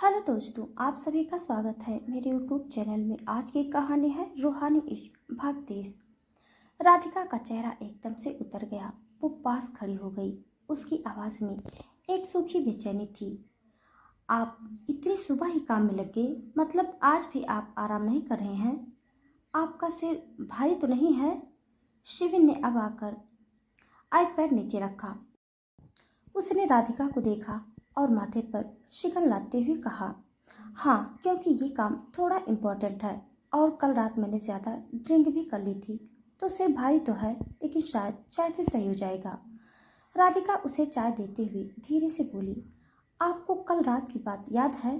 Hello दोस्तों, आप सभी का स्वागत है मेरे यूट्यूब चैनल में। आज की कहानी है रूहानी इश्क भाग 23। राधिका का चेहरा एकदम से उतर गया। वो पास खड़ी हो गई। उसकी आवाज़ में एक सूखी बेचैनी थी। आप इतनी सुबह ही काम में लग गए? मतलब आज भी आप आराम नहीं कर रहे हैं? आपका सिर भारी तो नहीं है? शिविन ने अब आकर आईपैड नीचे रखा। उसने राधिका को देखा और माथे पर शिकन लाते हुए कहा, हाँ, क्योंकि ये काम थोड़ा इम्पोर्टेंट है और कल रात मैंने ज़्यादा ड्रिंक भी कर ली थी, तो सिर भारी तो है, लेकिन शायद चाय से सही हो जाएगा। राधिका उसे चाय देते हुए धीरे से बोली, आपको कल रात की बात याद है?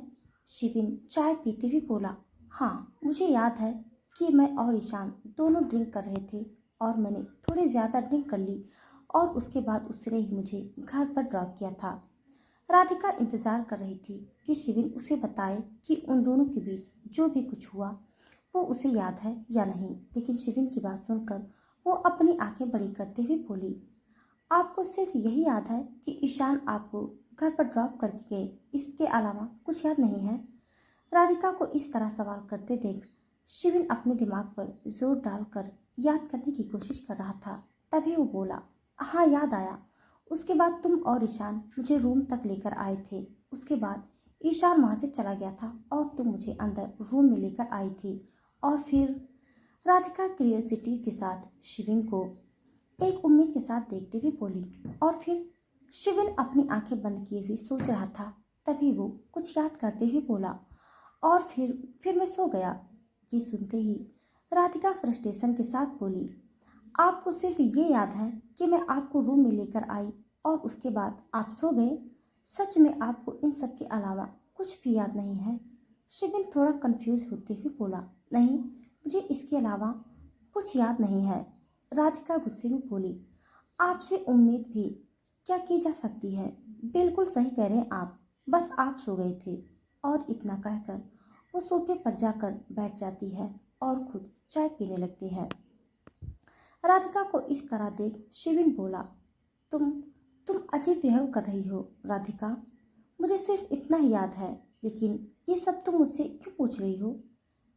शिविन चाय पीते हुए बोला, हाँ, मुझे याद है कि मैं और ईशान दोनों ड्रिंक कर रहे थे और मैंने थोड़ी ज़्यादा ड्रिंक कर ली और उसके बाद उसने ही मुझे घर पर ड्रॉप किया था। राधिका इंतजार कर रही थी कि शिविन उसे बताए कि उन दोनों के बीच जो भी कुछ हुआ वो उसे याद है या नहीं, लेकिन शिविन की बात सुनकर वो अपनी आंखें बड़ी करते हुए बोली, आपको सिर्फ यही याद है कि ईशान आपको घर पर ड्रॉप करके गए, इसके अलावा कुछ याद नहीं है? राधिका को इस तरह सवाल करते देख शिविन अपने दिमाग पर जोर डालकर याद करने की कोशिश कर रहा था। तभी वो बोला, हाँ, याद आया। उसके बाद तुम और ईशान मुझे रूम तक लेकर आए थे। उसके बाद ईशान वहां से चला गया था और तुम मुझे अंदर रूम में लेकर आई थी। और फिर? राधिका क्यूरियोसिटी के साथ शिविन को एक उम्मीद के साथ देखते हुए बोली, और फिर? शिविन अपनी आंखें बंद किए हुए सोच रहा था। तभी वो कुछ याद करते हुए बोला, और फिर मैं सो गया। ये सुनते ही राधिका फ्रस्ट्रेशन के साथ बोली, आपको सिर्फ ये याद है कि मैं आपको रूम में लेकर आई और उसके बाद आप सो गए? सच में आपको इन सब के अलावा कुछ भी याद नहीं है? शिविन थोड़ा कंफ्यूज होते हुए बोला, नहीं, मुझे इसके अलावा कुछ याद नहीं है। राधिका गुस्से में बोली, आपसे उम्मीद भी क्या की जा सकती है? बिल्कुल सही कह रहे हैं आप, बस आप सो गए थे। और इतना कहकर वो सोफे पर जाकर बैठ जाती है और खुद चाय पीने लगती है। राधिका को इस तरह देख शिविन बोला, तुम तुम अजीब बिहेव कर रही हो राधिका। मुझे सिर्फ इतना ही याद है, लेकिन ये सब तुम मुझसे क्यों पूछ रही हो?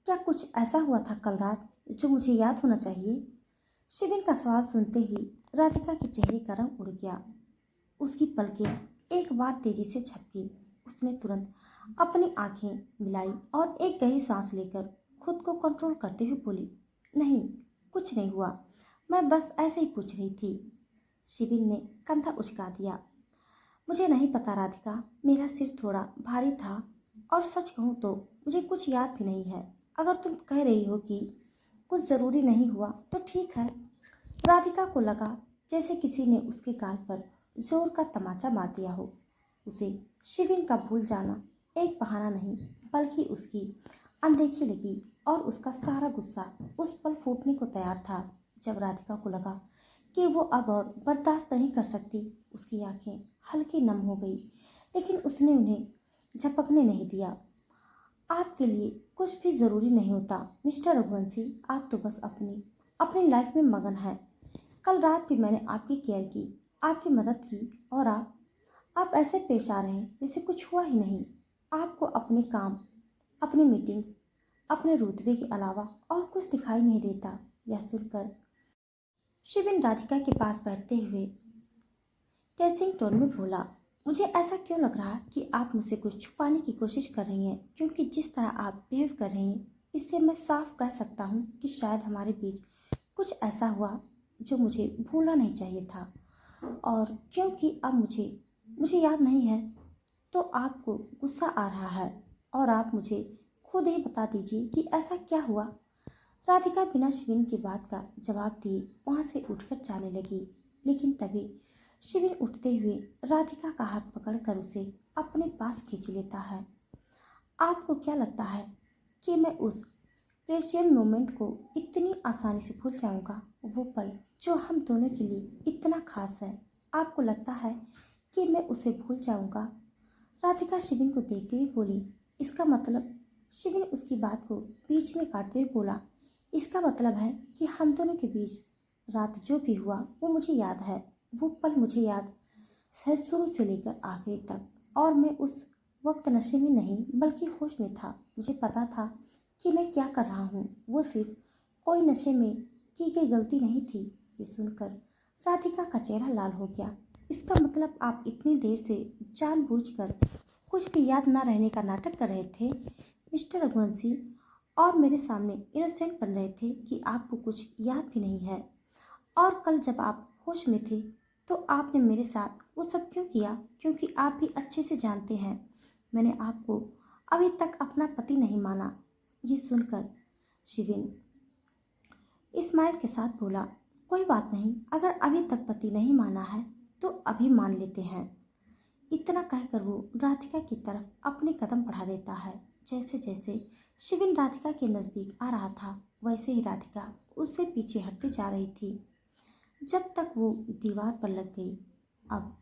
क्या कुछ ऐसा हुआ था कल रात जो मुझे याद होना चाहिए? शिविन का सवाल सुनते ही राधिका के चेहरे का रंग उड़ गया। उसकी पलकें एक बार तेजी से झपकी। उसने तुरंत अपनी आंखें मिलाई और एक गहरी सांस लेकर खुद को कंट्रोल करते हुए बोली, नहीं, कुछ नहीं हुआ, मैं बस ऐसे ही पूछ रही थी। शिविन ने कंधा उचका दिया, मुझे नहीं पता राधिका, मेरा सिर थोड़ा भारी था और सच कहूँ तो मुझे कुछ याद भी नहीं है। अगर तुम कह रही हो कि कुछ ज़रूरी नहीं हुआ तो ठीक है। राधिका को लगा जैसे किसी ने उसके गाल पर जोर का तमाचा मार दिया हो। उसे शिविन का भूल जाना एक बहाना नहीं, बल्कि उसकी अनदेखी लगी और उसका सारा गुस्सा उस पल फूटने को तैयार था जब राधिका को लगा कि वो अब और बर्दाश्त नहीं कर सकती। उसकी आंखें हल्की नम हो गई, लेकिन उसने उन्हें झपकने नहीं दिया। आपके लिए कुछ भी ज़रूरी नहीं होता मिस्टर रघुवंशी, आप तो बस अपनी अपनी लाइफ में मगन हैं। कल रात भी मैंने आपकी केयर की, आपकी मदद की, और आप ऐसे पेश आ रहे हैं जैसे कुछ हुआ ही नहीं। आपको अपने काम, अपनी मीटिंग्स, अपने रुतबे के अलावा और कुछ दिखाई नहीं देता। यह सुनकर शिविन राधिका के पास बैठते हुए टेंसिंग टोन में बोला, मुझे ऐसा क्यों लग रहा कि आप मुझसे कुछ छुपाने की कोशिश कर रही हैं, क्योंकि जिस तरह आप बिहेव कर रही हैं इससे मैं साफ कह सकता हूँ कि शायद हमारे बीच कुछ ऐसा हुआ जो मुझे भूलना नहीं चाहिए था। और क्योंकि अब मुझे मुझे याद नहीं है तो आपको गुस्सा आ रहा है, और आप मुझे खुद ही बता दीजिए कि ऐसा क्या हुआ। राधिका बिना शिविन की बात का जवाब दिए वहां से उठकर जाने लगी, लेकिन तभी शिविन उठते हुए राधिका का हाथ पकड़कर उसे अपने पास खींच लेता है। आपको क्या लगता है कि मैं उस प्रेशियस मोमेंट को इतनी आसानी से भूल जाऊंगा? वो पल जो हम दोनों के लिए इतना खास है, आपको लगता है कि मैं उसे भूल जाऊंगा? राधिका शिविन को देखते हुए बोली, इसका मतलब? शिविन उसकी बात को बीच में काटते हुए बोला, इसका मतलब है कि हम दोनों के बीच रात जो भी हुआ वो मुझे याद है। वो पल मुझे याद है शुरू से लेकर आखिरी तक, और मैं उस वक्त नशे में नहीं बल्कि होश में था। मुझे पता था कि मैं क्या कर रहा हूँ। वो सिर्फ कोई नशे में की गई गलती नहीं थी। ये सुनकर राधिका का चेहरा लाल हो गया। इसका मतलब आप इतनी देर से जानबूझकर कुछ भी याद ना रहने का नाटक कर रहे थे मिस्टर रघुवंशी, और मेरे सामने इनोसेंट बन रहे थे कि आपको कुछ याद भी नहीं है। और कल जब आप होश में थे तो आपने मेरे साथ वो सब क्यों किया? क्योंकि आप भी अच्छे से जानते हैं मैंने आपको अभी तक अपना पति नहीं माना। ये सुनकर शिविन इस्माइल के साथ बोला, कोई बात नहीं, अगर अभी तक पति नहीं माना है तो अभी मान लेते हैं। इतना कहकर वो राधिका की तरफ अपने कदम बढ़ा देता है। जैसे जैसे शिविन राधिका के नज़दीक आ रहा था वैसे ही राधिका उससे पीछे हटती जा रही थी जब तक वो दीवार पर लग गई। अब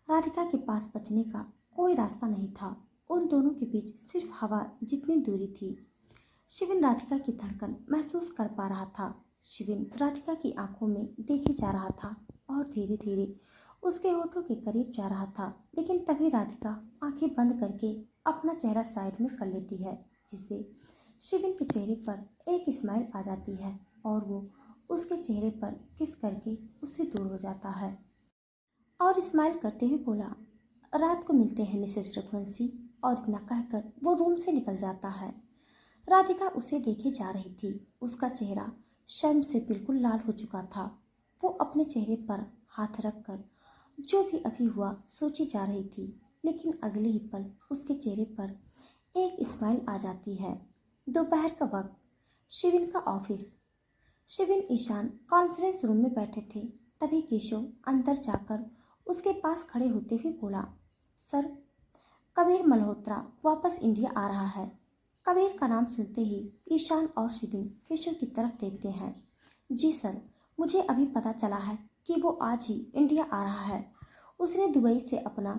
राधिका के पास बचने का कोई रास्ता नहीं था। उन दोनों के बीच सिर्फ हवा जितनी दूरी थी। शिविन राधिका की धड़कन महसूस कर पा रहा था। शिविन राधिका की आंखों में देखे जा रहा था और धीरे धीरे उसके होठों के करीब जा रहा था। लेकिन तभी राधिका आंखें बंद करके अपना चेहरा साइड में कर लेती है, जिससे शिविन के चेहरे पर एक स्माइल आ जाती है और वो उसके चेहरे पर किस करके उससे दूर हो जाता है और स्माइल करते हुए बोला, रात को मिलते हैं मिसेस रघुवंशी। और इतना कहकर वो रूम से निकल जाता है। राधिका उसे देखे जा रही थी। उसका चेहरा शर्म से बिल्कुल लाल हो चुका था। वो अपने चेहरे पर हाथ रखकर जो भी अभी हुआ सोची जा रही थी। लेकिन अगले ही पल उसके चेहरे पर एक स्माइल आ जाती है। दोपहर का वक्त, शिविन का office. Shivin Ishaan conference room में बैठे थे। तभी केशव अंदर जाकर उसके पास खड़े होते हुए बोला, सर, कबीर मल्होत्रा वापस इंडिया आ रहा है। कबीर का नाम सुनते ही ईशान और शिविन केशव की तरफ देखते हैं। जी सर, मुझे अभी पता चला है कि वो आज ही इंडिया आ रहा है। उसने दुबई से अपना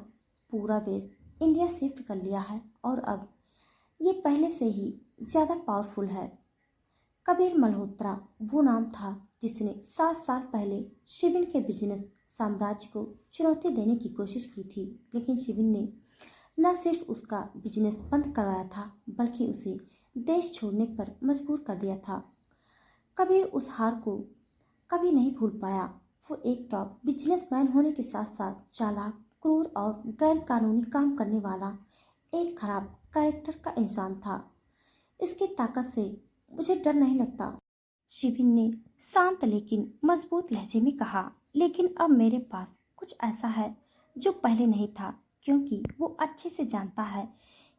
पूरा बेस इंडिया शिफ्ट कर लिया है और अब ये पहले से ही ज़्यादा पावरफुल है। कबीर मल्होत्रा वो नाम था जिसने 7 साल पहले शिविन के बिजनेस साम्राज्य को चुनौती देने की कोशिश की थी। लेकिन शिविन ने न सिर्फ उसका बिजनेस बंद करवाया था बल्कि उसे देश छोड़ने पर मजबूर कर दिया था। कबीर उस हार को कभी नहीं भूल पाया। वो एक टॉप बिजनेसमैन होने के साथ साथ चालाक, क्रूर और गैर कानूनी काम करने वाला एक खराब कैरेक्टर का इंसान था। इसकी ताकत से मुझे डर नहीं लगता, शिविन ने शांत लेकिन मजबूत लहजे में कहा। लेकिन अब मेरे पास कुछ ऐसा है जो पहले नहीं था, क्योंकि वो अच्छे से जानता है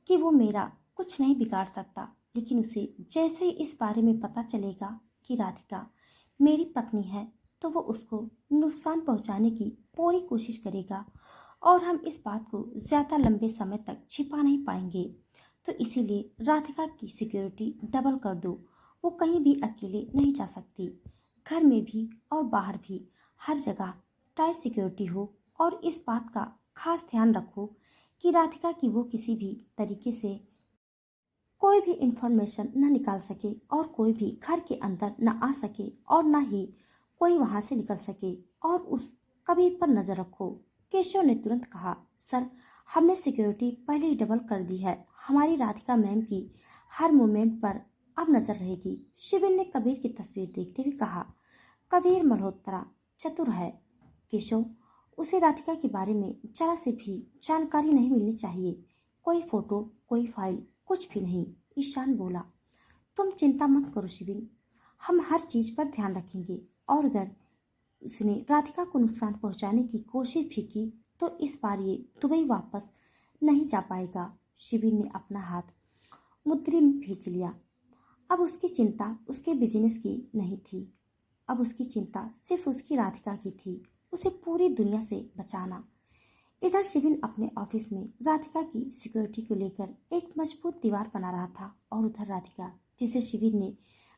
कि वो मेरा कुछ नहीं बिगाड़ सकता। लेकिन उसे जैसे ही इस बारे में पता चलेगा कि राधिका मेरी पत्नी है तो वो उसको नुकसान पहुंचाने की पूरी कोशिश करेगा और हम इस बात को ज़्यादा लंबे समय तक छिपा नहीं पाएंगे। तो इसीलिए राधिका की सिक्योरिटी डबल कर दो। वो कहीं भी अकेले नहीं जा सकती। घर में भी और बाहर भी हर जगह टाइट सिक्योरिटी हो। और इस बात का खास ध्यान रखो कि राधिका की वो किसी भी तरीके से कोई भी इंफॉर्मेशन न निकाल सके और कोई भी घर के अंदर न आ सके और न ही कोई वहां से निकल सके। और उस कबीर पर नजर रखो। केशव ने तुरंत कहा, सर, हमने सिक्योरिटी पहले ही डबल कर दी है। हमारी राधिका मैम की हर मूवमेंट पर अब नजर रहेगी। शिविन ने कबीर की तस्वीर देखते हुए कहा, कबीर मल्होत्रा चतुर है केशव, उसे राधिका के बारे में जरा से भी जानकारी नहीं मिलनी चाहिए। कोई फोटो, कोई फाइल, कुछ भी नहीं। ईशान बोला, तुम चिंता मत करो शिविन, हम हर चीज पर ध्यान रखेंगे। और अगर उसने राधिका को नुकसान पहुंचाने की कोशिश भी की तो इस बार ये दुबई वापस नहीं जा पाएगा। शिविन ने अपना हाथ मुद्री में खींच लिया। अब उसकी चिंता उसके बिजनेस की नहीं थी। अब उसकी चिंता सिर्फ उसकी राधिका की थी, उसे पूरी दुनिया से बचाना। इधर शिविन अपने ऑफिस में राधिका की सिक्योरिटी को लेकर एक मजबूत दीवार बना रहा था और उधर राधिका, जिसे शिविन ने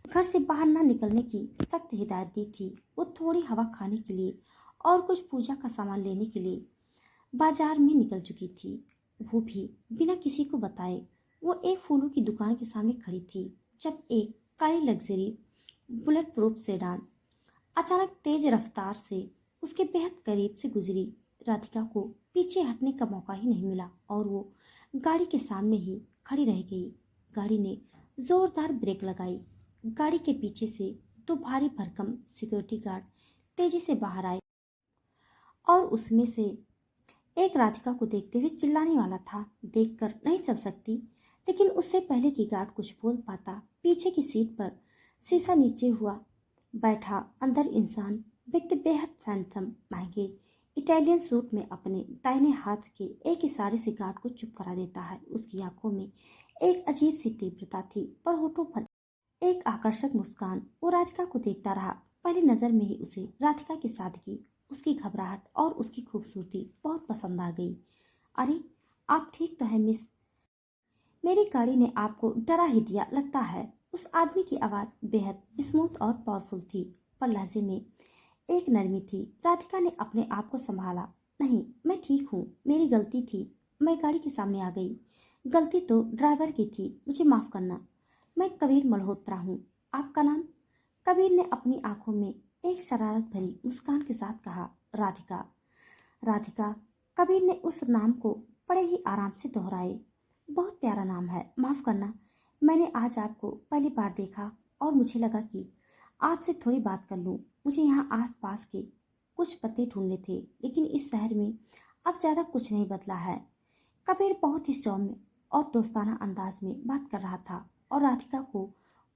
घर से बाहर न निकलने की सख्त हिदायत दी थी, वो थोड़ी हवा खाने के लिए और कुछ पूजा का सामान लेने के लिए बाजार में निकल चुकी थी। वो भी बिना किसी को बताए। वो एक फूलों की दुकान के सामने खड़ी थी जब एक काली लग्जरी बुलेट प्रूफ सेडान अचानक तेज रफ्तार से उसके बेहद करीब से गुजरी। राधिका को पीछे हटने का मौका ही नहीं मिला और वो गाड़ी के सामने ही खड़ी रह गई। गाड़ी ने जोरदार ब्रेक लगाई। गाड़ी के पीछे से दो भारी भरकम सिक्योरिटी गार्ड तेजी से बाहर आए और उसमें से एक राधिका को देखते हुए चिल्लाने वाला था। देखकर नहीं चल सकती, लेकिन उससे पहले कि गार्ड कुछ बोल पाता, पीछे की सीट पर शीशा नीचे हुआ बैठा अंदर इंसान व्यक्ति बेहद हैंडसम महंगे इटालियन सूट में अपने दाहिने हाथ के एक इशारे से गार्ड को चुप करा देता है। उसकी आंखों में एक अजीब सी तीव्रता थी, पर होठों पर एक आकर्षक मुस्कान। वो राधिका को देखता रहा। पहली नजर में ही उसे राधिका की सादगी, उसकी घबराहट और उसकी खूबसूरती बहुत पसंद आ गई। अरे, आप ठीक तो हैं मिस? मेरी गाड़ी ने आपको डरा ही दिया लगता है। उस आदमी की आवाज बेहद स्मूथ और पावरफुल थी, पर लहजे में एक नरमी थी। राधिका ने अपने आप को संभाला। नहीं, मैं ठीक हूँ, मेरी गलती थी, मैं गाड़ी के सामने आ गई। गलती तो ड्राइवर की थी, मुझे माफ करना। मैं कबीर मल्होत्रा हूँ। आपका नाम? कबीर ने अपनी आंखों में एक शरारत भरी मुस्कान के साथ कहा। राधिका। राधिका। कबीर ने उस नाम को बड़े ही आराम से दोहराए। बहुत प्यारा नाम है, माफ करना। मैंने आज आपको पहली बार देखा और मुझे लगा कि आपसे थोड़ी बात कर लूं। मुझे यहाँ आस पास के कुछ पते ढूंढने थे, लेकिन इस शहर में अब ज्यादा कुछ नहीं बदला है। कबीर बहुत ही सौम्य और दोस्ताना अंदाज में बात कर रहा था और राधिका को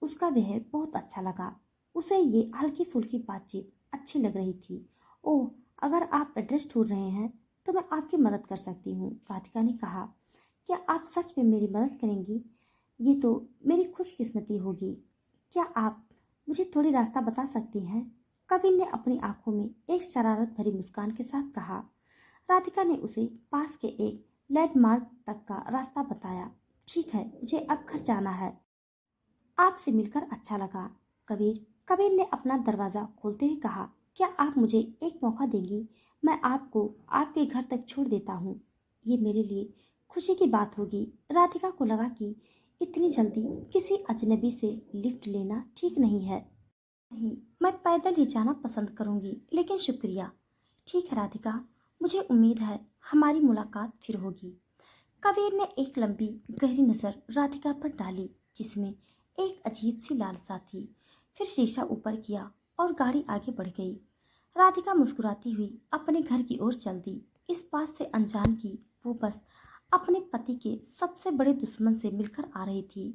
उसका व्यवहार बहुत अच्छा लगा। उसे ये हल्की फुल्की बातचीत अच्छी लग रही थी। ओह, अगर आप एड्रेस ढूंढ रहे हैं तो मैं आपकी मदद कर सकती हूँ, राधिका ने कहा। क्या आप सच में मेरी मदद करेंगी? ये तो मेरी खुशकिस्मती होगी। क्या आप मुझे थोड़ी रास्ता बता सकती हैं? कविन ने अपनी आंखों में एक शरारत भरी मुस्कान के साथ कहा। राधिका ने उसे पास के एक लैंडमार्क तक का रास्ता बताया। ठीक है, मुझे अब घर जाना है। आपसे मिलकर अच्छा लगा, कबीर। कबीर ने अपना दरवाजा खोलते हुए कहा। क्या आप मुझे एक मौका देंगी? मैं आपको आपके घर तक छोड़ देता हूँ। ये मेरे लिए खुशी की बात होगी। राधिका को लगा कि इतनी जल्दी किसी अजनबी से लिफ्ट लेना ठीक नहीं है। नहीं, मैं पैदल ही जाना पसंद करूंगी, लेकिन शुक्रिया। ठीक है राधिका, मुझे उम्मीद है हमारी मुलाकात फिर होगी। कबीर ने एक लंबी गहरी नजर राधिका पर डाली, जिसमें एक अजीब सी लालसा थी। फिर शीशा ऊपर किया और गाड़ी आगे बढ़ गई। राधिका मुस्कुराती हुई अपने घर की ओर चल दी। इस बात से अनजान की वो बस अपने पति के सबसे बड़े दुश्मन से मिलकर आ रही थी।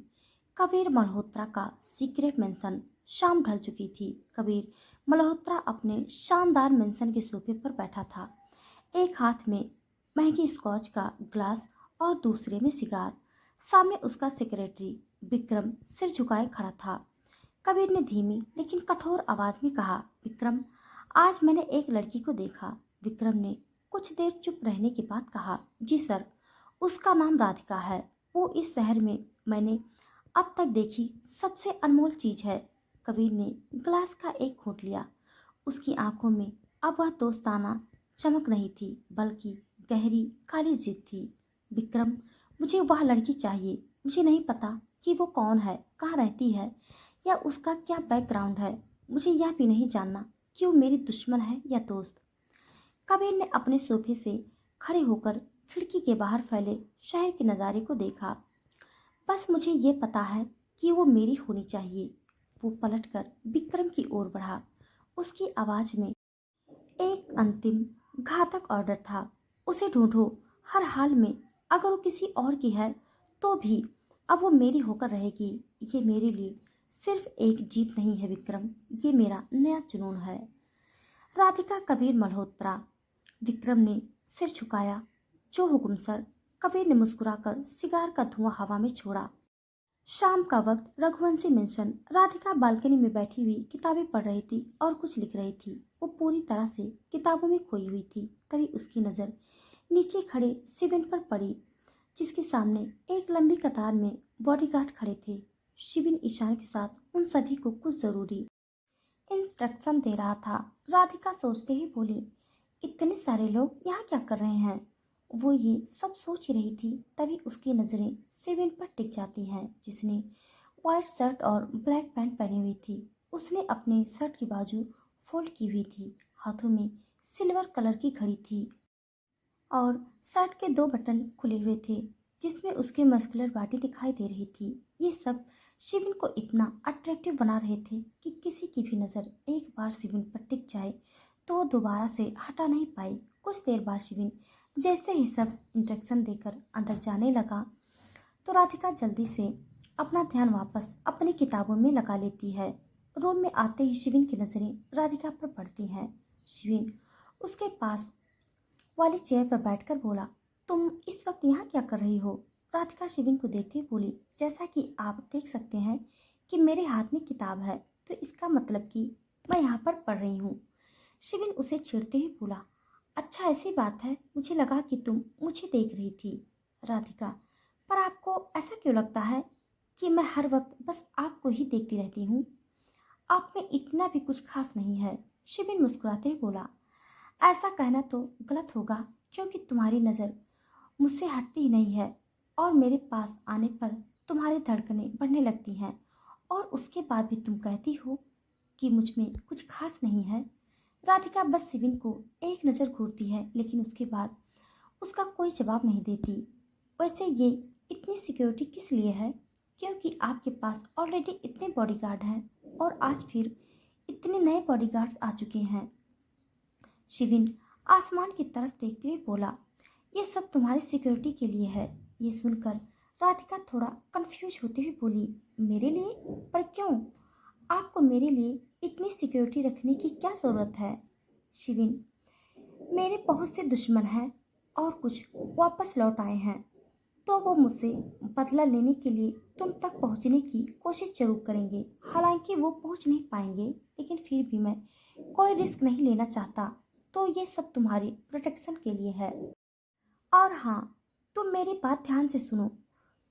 कबीर मल्होत्रा का सीक्रेट मेंशन। शाम ढल चुकी थी। कबीर मल्होत्रा अपने शानदार मेंशन के सोफे पर बैठा था, एक हाथ में महंगी स्कॉच का ग्लास और दूसरे में सिगार। सामने उसका सेक्रेटरी विक्रम सिर झुकाए खड़ा था। कबीर ने धीमी लेकिन कठोर आवाज में कहा, विक्रम, आज मैंने एक लड़की को देखा। विक्रम ने कुछ देर चुप रहने के बाद कहा, जी सर, उसका नाम राधिका है। वो इस शहर में मैंने अब तक देखी सबसे अनमोल चीज है। कबीर ने ग्लास का एक घूंट लिया। उसकी आंखों में अब वह दोस्ताना चमक नहीं थी, बल्कि गहरी काली जिद थी। विक्रम, मुझे वह लड़की चाहिए। मुझे नहीं पता कि वो कौन है, कहाँ रहती है या उसका क्या बैकग्राउंड है। मुझे यह भी नहीं जानना कि वो मेरी दुश्मन है या दोस्त। कबीर ने अपने सोफे से खड़े होकर खिड़की के बाहर फैले शहर के नज़ारे को देखा। बस मुझे ये पता है कि वो मेरी होनी चाहिए। वो पलटकर विक्रम की ओर बढ़ा। उसकी आवाज में एक अंतिम घातक ऑर्डर था। उसे ढूंढो, हर हाल में। अगर वो किसी और की है तो भी अब वो मेरी होकर रहेगी। ये मेरे लिए सिर्फ एक जीत नहीं है विक्रम, ये मेरा नया जुनून है। राधिका कबीर मल्होत्रा। विक्रम ने सिर झुकाया। जो हुकुम सर। कबीर ने मुस्कुराकर सिगार का धुआं हवा में छोड़ा। शाम का वक्त, रघुवंशी मेंशन। राधिका बालकनी में बैठी हुई किताबें पढ़ रही थी और कुछ लिख रही थी। वो पूरी तरह से किताबों में खोई हुई थी। तभी उसकी नज़र नीचे खड़े शिविन पर पड़ी, जिसके सामने एक लंबी कतार में बॉडीगार्ड खड़े थे। शिविन इशारे के साथ उन सभी को कुछ जरूरी इंस्ट्रक्शन दे रहा था। राधिका सोचते ही बोली, इतने सारे लोग यहाँ क्या कर रहे हैं? वो ये सब सोच ही रही थी, तभी उसकी नज़रें सेविन पर टिक जाती हैं, जिसने व्हाइट शर्ट और ब्लैक पैंट पहनी हुई थी। उसने अपने शर्ट की बाजू फोल्ड की हुई थी, हाथों में सिल्वर कलर की घड़ी थी और शर्ट के दो बटन खुले हुए थे, जिसमें उसके मस्कुलर बॉडी दिखाई दे रही थी। ये सब शिविन को इतना अट्रैक्टिव बना रहे थे कि किसी की भी नज़र एक बार शिविन पर टिक जाए तो वो दोबारा से हटा नहीं पाई। कुछ देर बाद शिविन जैसे ही सब इंस्ट्रक्शन देकर अंदर जाने लगा तो राधिका जल्दी से अपना ध्यान वापस अपनी किताबों में लगा लेती है। रूम में आते ही शिविन की नज़रें राधिका पर पड़ती हैं। शिविन उसके पास वाली चेयर पर बैठकर बोला, तुम इस वक्त यहाँ क्या कर रही हो? राधिका शिविन को देखते हुए बोली, जैसा कि आप देख सकते हैं कि मेरे हाथ में किताब है, तो इसका मतलब कि मैं यहाँ पर पढ़ रही हूँ। शिविन उसे छेड़ते हुए बोला, अच्छा ऐसी बात है, मुझे लगा कि तुम मुझे देख रही थी। राधिका, पर आपको ऐसा क्यों लगता है कि मैं हर वक्त बस आपको ही देखती रहती हूँ? आप में इतना भी कुछ खास नहीं है। शिविन मुस्कुराते हुए बोला, ऐसा कहना तो गलत होगा क्योंकि तुम्हारी नज़र मुझसे हटती ही नहीं है और मेरे पास आने पर तुम्हारी धड़कनें बढ़ने लगती हैं और उसके बाद भी तुम कहती हो कि मुझ में कुछ खास नहीं है। राधिका बस शिविन को एक नज़र घूरती है लेकिन उसके बाद उसका कोई जवाब नहीं देती। वैसे ये इतनी सिक्योरिटी किस लिए है? क्योंकि आपके पास ऑलरेडी इतने बॉडीगार्ड हैं और आज फिर इतने नए बॉडीगार्ड्स आ चुके हैं। शिविन आसमान की तरफ देखते हुए बोला, ये सब तुम्हारी सिक्योरिटी के लिए है। ये सुनकर राधिका थोड़ा कंफ्यूज होते हुए बोली, मेरे लिए? पर क्यों? आपको मेरे लिए इतनी सिक्योरिटी रखने की क्या ज़रूरत है? शिविन, मेरे बहुत से दुश्मन हैं और कुछ वापस लौट आए हैं, तो वो मुझसे बदला लेने के लिए तुम तक पहुंचने की कोशिश जरूर करेंगे। हालांकि वो पहुंच नहीं पाएंगे, लेकिन फिर भी मैं कोई रिस्क नहीं लेना चाहता, तो ये सब तुम्हारी प्रोटेक्शन के लिए है। और हाँ, तुम मेरी बात ध्यान से सुनो।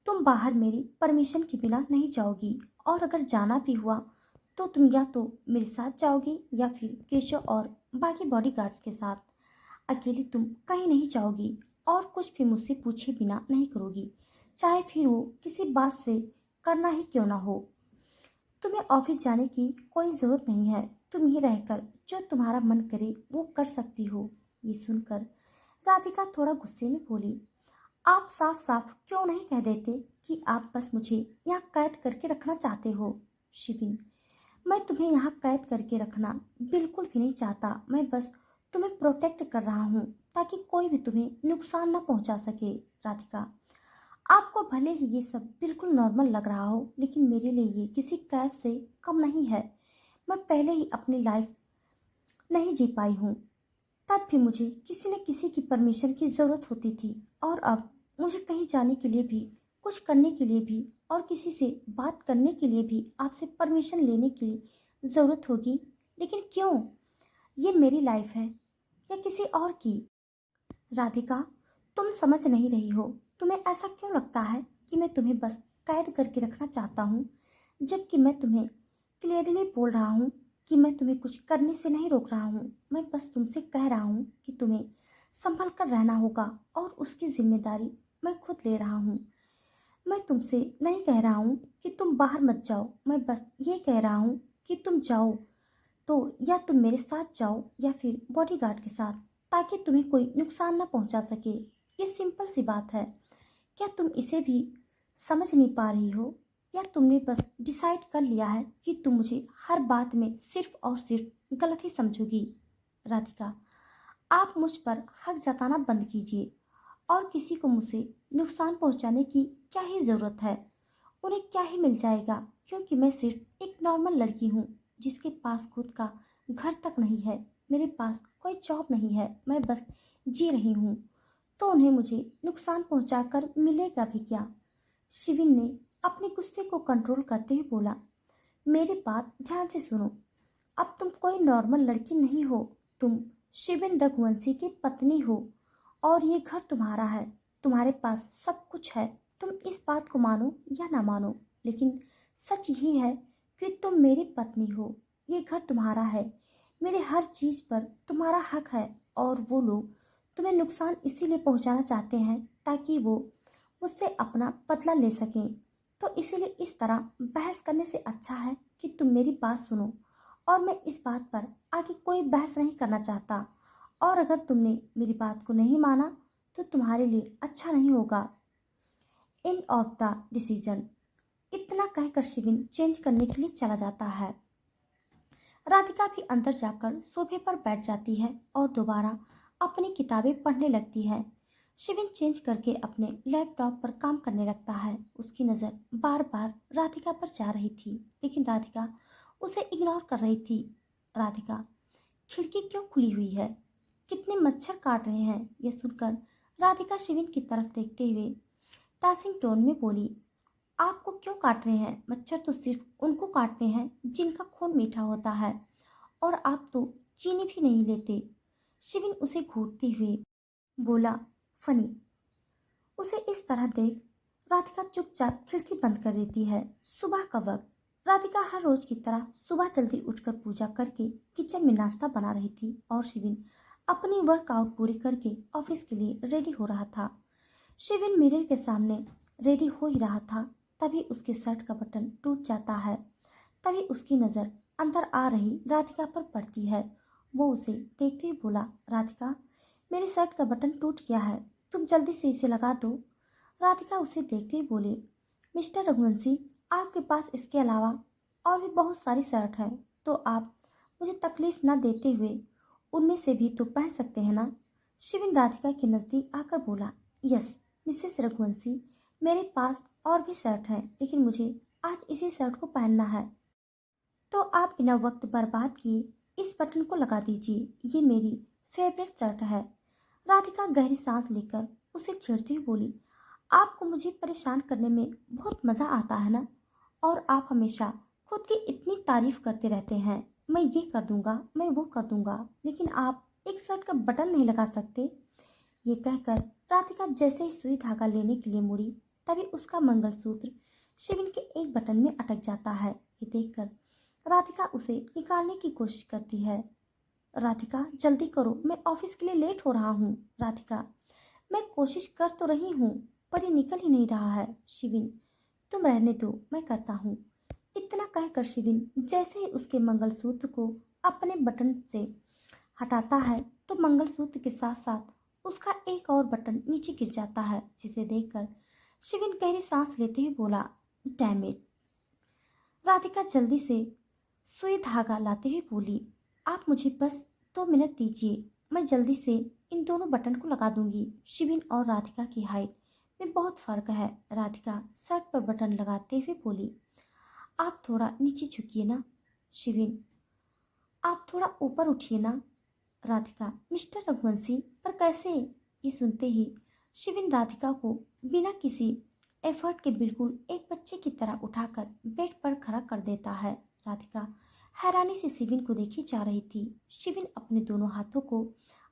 तुम बाहर मेरी परमिशन के बिना नहीं जाओगी और अगर जाना भी हुआ तो तुम या तो मेरे साथ जाओगी या फिर केशव और बाकी बॉडीगार्ड्स के साथ। अकेली तुम कहीं नहीं जाओगी और कुछ भी मुझसे पूछे बिना नहीं करोगी, चाहे फिर वो किसी बात से करना ही क्यों ना हो। तुम्हें ऑफिस जाने की कोई ज़रूरत नहीं है। तुम ही रहकर जो तुम्हारा मन करे वो कर सकती हो। ये सुनकर राधिका थोड़ा गुस्से में बोली, आप साफ साफ क्यों नहीं कह देते कि आप बस मुझे यहाँ कैद करके रखना चाहते हो? शिविन, मैं तुम्हें यहाँ कैद करके रखना बिल्कुल भी नहीं चाहता। मैं बस तुम्हें प्रोटेक्ट कर रहा हूँ ताकि कोई भी तुम्हें नुकसान ना पहुँचा सके। राधिका, आपको भले ही ये सब बिल्कुल नॉर्मल लग रहा हो, लेकिन मेरे लिए ये किसी कैद से कम नहीं है। मैं पहले ही अपनी लाइफ नहीं जी पाई हूँ, तब भी मुझे किसी न किसी की परमिशन की ज़रूरत होती थी और अब मुझे कहीं जाने के लिए भी, कुछ करने के लिए भी और किसी से बात करने के लिए भी आपसे परमिशन लेने की ज़रूरत होगी। लेकिन क्यों? ये मेरी लाइफ है या किसी और की? राधिका, तुम समझ नहीं रही हो। तुम्हें ऐसा क्यों लगता है कि मैं तुम्हें बस कैद करके रखना चाहता हूँ, जबकि मैं तुम्हें क्लियरली बोल रहा हूँ कि मैं तुम्हें कुछ करने से नहीं रोक रहा हूँ। मैं बस तुमसे कह रहा हूँ कि तुम्हें संभल कर रहना होगा और उसकी जिम्मेदारी मैं खुद ले रहा हूँ। मैं तुमसे नहीं कह रहा हूँ कि तुम बाहर मत जाओ, मैं बस ये कह रहा हूँ कि तुम जाओ तो या तुम मेरे साथ जाओ या फिर बॉडीगार्ड के साथ, ताकि तुम्हें कोई नुकसान ना पहुंचा सके। ये सिंपल सी बात है। क्या तुम इसे भी समझ नहीं पा रही हो या तुमने बस डिसाइड कर लिया है कि तुम मुझे हर बात में सिर्फ और सिर्फ गलत ही समझोगी? राधिका, आप मुझ पर हक जताना बंद कीजिए और किसी को मुझसे नुकसान पहुंचाने की क्या ही ज़रूरत है? उन्हें क्या ही मिल जाएगा, क्योंकि मैं सिर्फ एक नॉर्मल लड़की हूँ जिसके पास खुद का घर तक नहीं है। मेरे पास कोई जॉब नहीं है, मैं बस जी रही हूँ, तो उन्हें मुझे नुकसान पहुंचाकर मिलेगा भी क्या? शिविन ने अपने गुस्से को कंट्रोल करते हुए बोला, मेरी बात ध्यान से सुनो। अब तुम कोई नॉर्मल लड़की नहीं हो, तुम शिविन रघुवंशी की पत्नी हो और ये घर तुम्हारा है। तुम्हारे पास सब कुछ है। तुम इस बात को मानो या ना मानो, लेकिन सच यही है कि तुम मेरी पत्नी हो। ये घर तुम्हारा है। मेरे हर चीज़ पर तुम्हारा हक है और वो लोग तुम्हें नुकसान इसीलिए पहुंचाना चाहते हैं ताकि वो मुझसे अपना बदला ले सकें। तो इसीलिए इस तरह बहस करने से अच्छा है कि तुम मेरी बात सुनो और मैं इस बात पर आगे कोई बहस नहीं करना चाहता। और अगर तुमने मेरी बात को नहीं माना तो तुम्हारे लिए अच्छा नहीं होगा। End of the decision. इतना कहकर शिविन चेंज करने के लिए चला जाता है। राधिका भी अंदर जाकर सोफे पर बैठ जाती है और दोबारा अपनी किताबें पढ़ने लगती है। शिविन चेंज करके अपने लैपटॉप पर काम करने लगता है। उसकी नज़र बार बार राधिका पर जा रही थी, लेकिन राधिका उसे इग्नोर कर रही थी। राधिका, खिड़की क्यों खुली हुई है? कितने मच्छर काट रहे हैं? यह सुनकर राधिका शिविन की तरफ देखते हुए टासिंग टोन में बोली, आपको क्यों काट रहे हैं? मच्छर तो सिर्फ उनको काटते हैं जिनका खून मीठा होता है, और आप तो चीनी भी नहीं लेते। शिविन उसे घूरते हुए बोला, फनी। उसे इस तरह देख राधिका चुपचाप खिड़की बंद कर देती है। सुबह का वक्त। राधिका हर रोज की तरह सुबह जल्दी उठकर पूजा करके किचन में नाश्ता बना रही थी और शिविन अपनी वर्कआउट पूरी करके ऑफिस के लिए रेडी हो रहा था। शिविन मिरर के सामने रेडी हो ही रहा था, तभी उसके शर्ट का बटन टूट जाता है। तभी उसकी नज़र अंदर आ रही राधिका पर पड़ती है। वो उसे देखते हुए बोला, राधिका, मेरे शर्ट का बटन टूट गया है, तुम जल्दी से इसे लगा दो। राधिका उसे देखते हुए बोली, मिस्टर रघुवंशी, आपके पास इसके अलावा और भी बहुत सारी शर्ट हैं, तो आप मुझे तकलीफ न देते हुए उनमें से भी तो पहन सकते हैं ना। शिविन राधिका के नज़दीक आकर बोला, यस मिसेस रघुवंशी, मेरे पास और भी शर्ट हैं, लेकिन मुझे आज इसी शर्ट को पहनना है, तो आप बिना वक्त बर्बाद किए इस बटन को लगा दीजिए। ये मेरी फेवरेट शर्ट है। राधिका गहरी सांस लेकर उसे छेड़ते हुए बोली, आपको मुझे परेशान करने में बहुत मज़ा आता है ना, और आप हमेशा खुद की इतनी तारीफ करते रहते हैं। मैं ये कर दूंगा, मैं वो कर दूंगा, लेकिन आप एक शर्ट का बटन नहीं लगा सकते। ये कहकर राधिका जैसे ही सुई धागा लेने के लिए मुड़ी, तभी उसका मंगलसूत्र शिविन के एक बटन में अटक जाता है। ये देखकर राधिका उसे निकालने की कोशिश करती है। राधिका, जल्दी करो, मैं ऑफिस के लिए लेट हो रहा हूँ। राधिका, मैं कोशिश कर तो रही हूँ, पर ये निकल ही नहीं रहा है। शिविन, तुम रहने दो, मैं करता हूँ। इतना कहकर शिविन जैसे ही उसके मंगलसूत्र को अपने बटन से हटाता है, तो मंगलसूत्र के साथ साथ उसका एक और बटन नीचे गिर जाता है, जिसे देखकर शिविन गहरी सांस लेते हुए बोला, डैम इट। राधिका जल्दी से सुई धागा लाते हुए बोली, आप मुझे बस 2 मिनट दीजिए, मैं जल्दी से इन दोनों बटन को लगा दूंगी। शिविन और राधिका की हाइट में बहुत फर्क है। राधिका शर्ट पर बटन लगाते हुए बोली, आप थोड़ा नीचे झुकिए ना। शिविन, आप थोड़ा ऊपर उठिए ना। राधिका, मिस्टर रघुवंशी, पर कैसे? ये सुनते ही शिविन राधिका को बिना किसी एफर्ट के बिल्कुल एक बच्चे की तरह उठाकर बेड पर खड़ा कर देता है। राधिका हैरानी से शिविन को देखी जा रही थी। शिविन अपने दोनों हाथों को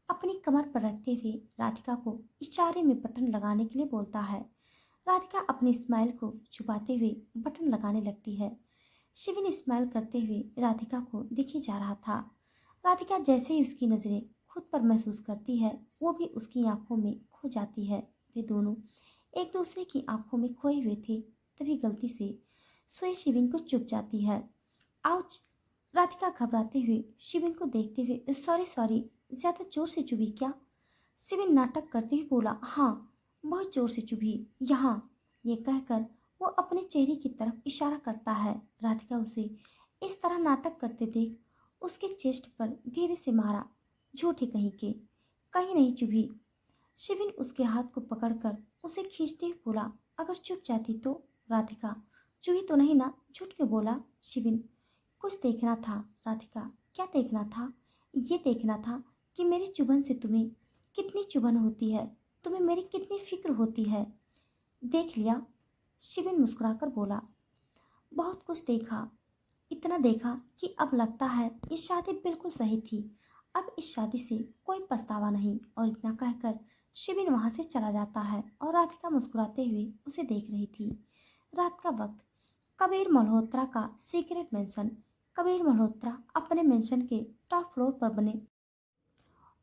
अपनी कमर पर रखते हुए राधिका को इशारे में बटन लगाने के लिए बोलता है। राधिका अपनी स्माइल को छुपाते हुए बटन लगाने लगती है। शिविन स्माइल करते हुए राधिका को देखी जा रहा था। राधिका जैसे ही उसकी नज़रें खुद पर महसूस करती है, वो भी उसकी आंखों में खो जाती है। वे दोनों एक दूसरे की आंखों में खोए हुए थे। तभी गलती से सोई शिविन को चुभ जाती है। आउच! राधिका घबराते हुए शिविन को देखते हुए, सॉरी सॉरी, ज़्यादा जोर से चुभी क्या? शिविन नाटक करते हुए बोला, हाँ बहुत जोर से चुभी, यहाँ। ये कहकर वो अपने चेहरे की तरफ इशारा करता है। राधिका उसे इस तरह नाटक करते देख उसके चेस्ट पर धीरे से मारा। झूठे कहीं के, कहीं नहीं चुभी। शिविन उसके हाथ को पकड़कर उसे खींचते हुए बोला, अगर चुप जाती तो? राधिका, चुभी तो नहीं ना? झूठ क्यों बोला? शिविन, कुछ देखना था। राधिका, क्या देखना था? ये देखना था कि मेरी चुभन से तुम्हें कितनी चुभन होती है, तुम्हें मेरी कितनी फिक्र होती है। देख लिया, शिविन मुस्कुराकर बोला, बहुत कुछ देखा, इतना देखा कि अब लगता है ये शादी बिल्कुल सही थी। अब इस शादी से कोई पछतावा नहीं। और इतना कहकर शिविन वहां से चला जाता है और राधिका मुस्कुराते हुए उसे देख रही थी। रात का वक्त। कबीर मल्होत्रा का सीक्रेट मेंशन। कबीर मल्होत्रा अपने मेंशन के टॉप फ्लोर पर बने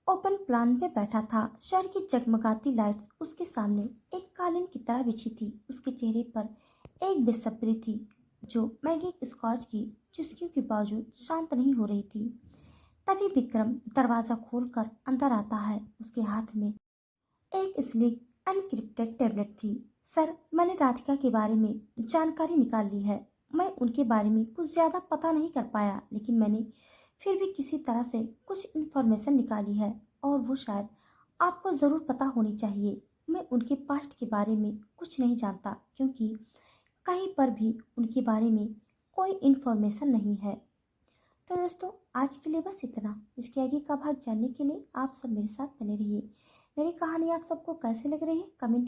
ओपन प्लान में बैठा था। शहर की जगमगाती लाइट्स उसके सामने एक कालीन की तरह बिछी थी। उसके चेहरे पर एक बेसब्री थी जो मैगी स्कॉच की चुस्कियों के बावजूद शांत नहीं हो रही थी। तभी विक्रम दरवाजा खोलकर अंदर आता है। उसके हाथ में एक स्लिक एनक्रिप्टेड टैबलेट थी। सर, मैंने राधिका के बारे में जानकारी निकाल ली है। मैं उनके बारे में कुछ ज़्यादा पता नहीं कर पाया, लेकिन मैंने फिर भी किसी तरह से कुछ इन्फॉर्मेशन निकाली है और वो शायद आपको ज़रूर पता होनी चाहिए। मैं उनके पास्ट के बारे में कुछ नहीं जानता क्योंकि कहीं पर भी उनके बारे में कोई इन्फॉर्मेशन नहीं है। तो दोस्तों, आज के लिए बस इतना। इसके आगे का भाग जानने के लिए आप सब मेरे साथ बने रहिए। मेरी कहानी आप सबको कैसे लग रही है कमेंट